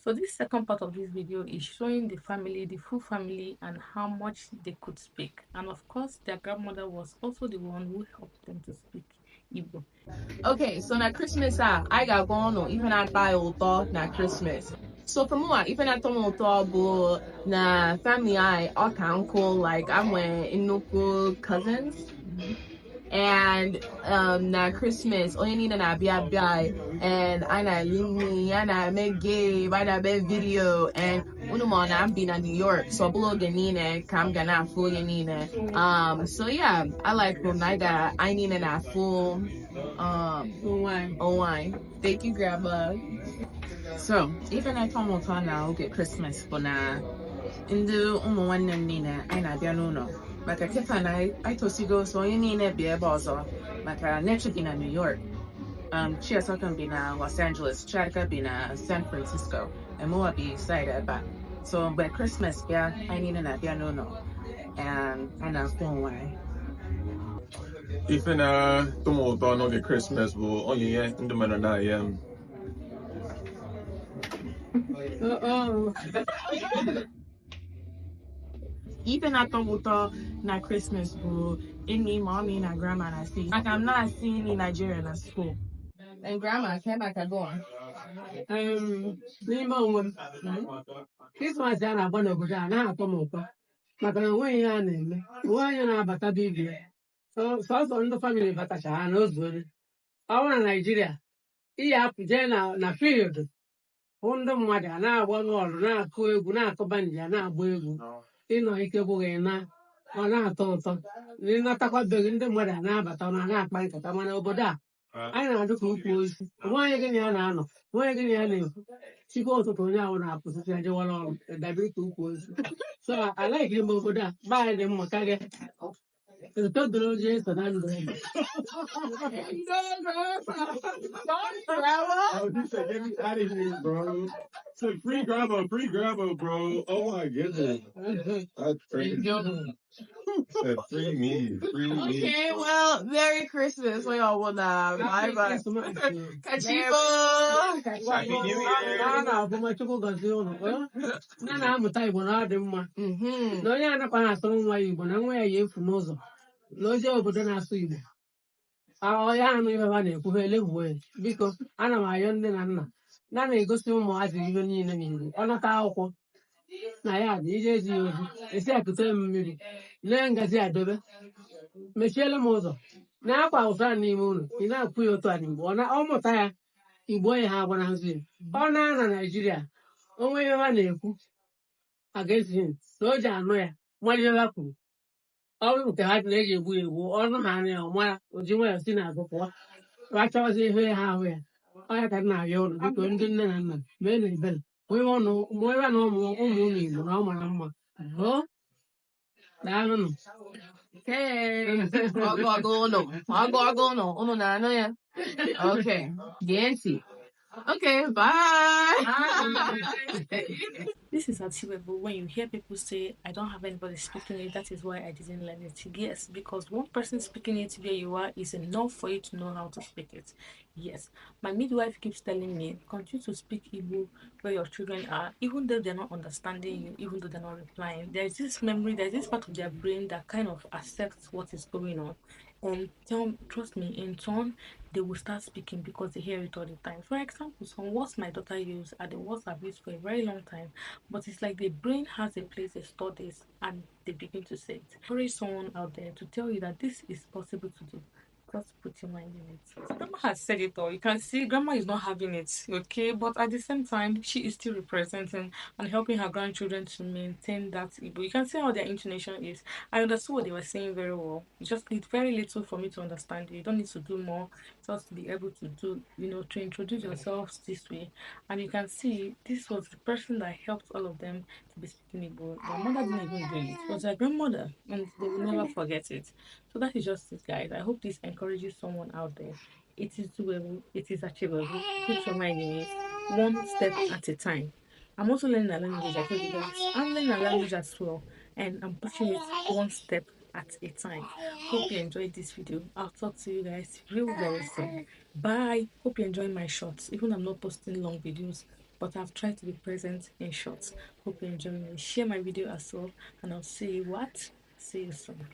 So this second part of this video is showing the family, the full family, and how much they could speak. And of course, their grandmother was also the one who helped them to speak Igbo. Okay, so na Christmas I got going on even I buy old thought na Christmas. So for more, even I told my thought na family I all uncle like I went in local cousins. And na Christmas only need na bia and I na limi I na make game I na make video and unumon I'm been in New York so blog nina come gonna full nina so yeah I like when I need na full wine. Thank you, Grandma. So, even I told my now, okay, Christmas, but na in the one nina, I na be no. Maka kefa na I to see go so you need to be able to maka next in New York. She has talking be na Los Angeles, Chadka be na San Francisco, and more be excited about. So, but Christmas, yeah, I need to be no. And I know phone wine. Ife na tụmụ ụtọ n'oge Christmas bụ onyinye ndị mmadụ na-ahịa m. Even at the na Christmas, bro, any mommy and grandma I see. Like I'm not seeing in Nigeria at school. And grandma came back at going. Christmas a na-agba n'obodo a na-atọ m ụtọ maka na onweghị ihe a na-eme onwe onye na-abata bibia sọsọ ndị famili batacha ha na ozuori ọ bụrụ na Naijiria ihe apụ jee na field hụ ndị mmadụ a na-agba bọọlụ na-akụ egwu na-akụ bandi a na-agba egwu ịnọ ike bụghị na ọ na-atọ ụtọ ịnatakwabeghị ndị mmadụ a na-abata na na-akpa nkata mana obodo a anyị na-adụ ka ukwu osisi onweghị gịnị ya na-anọ onweghị gịnị ya na-ekwu chike ụtụtụ onye ahụ na-apụsịsị ya jewara ọrụ dabere ka ukwu osisi so alaghị ime obodo a be anyị dị mma karịa etodoro oji eso na ndụ Oh, he said, get me out of here, bro. Said free grandma, bro. Oh my goodness. That's crazy. Said free me. Okay, well, Merry Christmas. We all will now. Bye bye. Kachipo. Happy New Year. na-abụmachukwu gọzie ụlọ na na-amụta Igbo na ọ dị mma na onye anakwa na-asụrụ nwa ya Igbo na nwa ya efu n'ụzọ na ozi obodo na-asụ Igbo ya anụ ihe ha na-ekwu ha elehuwe biko ana m ayọ nne na nna na-egosi ụmụazị ihe niile n'Igbo ọ nata akwụkwọ na ya dị ije ezi ya ozi esi akụta m mmiri lee ngazi adobe mechiele m ụzọ na-akwa ụsa n'ime ụlọ ị na-akwụ ya otu a n'Igbo ọ mụta ya Igbo ya ha gwara nhazi ọ na Naijiria onwe ihe ha na-ekwu agaezi na o ji anụ ya mmadụ ihe ha kwuru ọ bụrụ nke ha dị na-eji egbu ya egbu ọnụ ha anya ọmara oji nwayọ si na-azụ pụwa achọzi ihe ha ahụ ya ọ ya ka m na-arịọ ụlọ biko ndị nne na nna mee na ebere ebe na ụmụ ụlọ Igbo na ọ mara mma daalụnụ Okay, Yancy. Okay, bye. This is achievable when you hear people say, I don't have anybody speaking it, that is why I didn't learn it. Yes, because one person speaking it where you are is enough for you to know how to speak it. Yes, my midwife keeps telling me, continue to speak Igbo where your children are, even though they're not understanding you, even though they're not replying. There's this memory, there's this part of their brain that kind of accepts what is going on. And trust me, in turn, they will start speaking because they hear it all the time. For example, some words my daughter used are the words I've used for a very long time, but it's like the brain has a place they store this and they begin to say it. There is someone out there to tell you that this is possible to do. Just put your mind in it. So grandma has said it all. You can see grandma is not having it, okay? But at the same time, she is still representing and helping her grandchildren to maintain that Igbo. You can see how their intonation is. I understood what they were saying very well. You just need very little for me to understand you. You don't need to do more just to be able to do, to introduce yourselves this way. And you can see this was the person that helped all of them to be speaking Igbo. Their mother didn't even do it. It was their grandmother, and they will never forget it. So that is just it, guys. I hope this encourages someone out there. It is doable, it is achievable. Put your mind in it, one step at a time. I'm also learning a language. I told you guys, I'm learning a language as well, and I'm pushing it one step at a time. Hope you enjoyed this video. I'll talk to you guys real very soon. Bye. Hope you enjoy my shorts, even I'm not posting long videos. but I've tried to be present in short. Hope you enjoy me. Share my video as well, and I'll see you soon.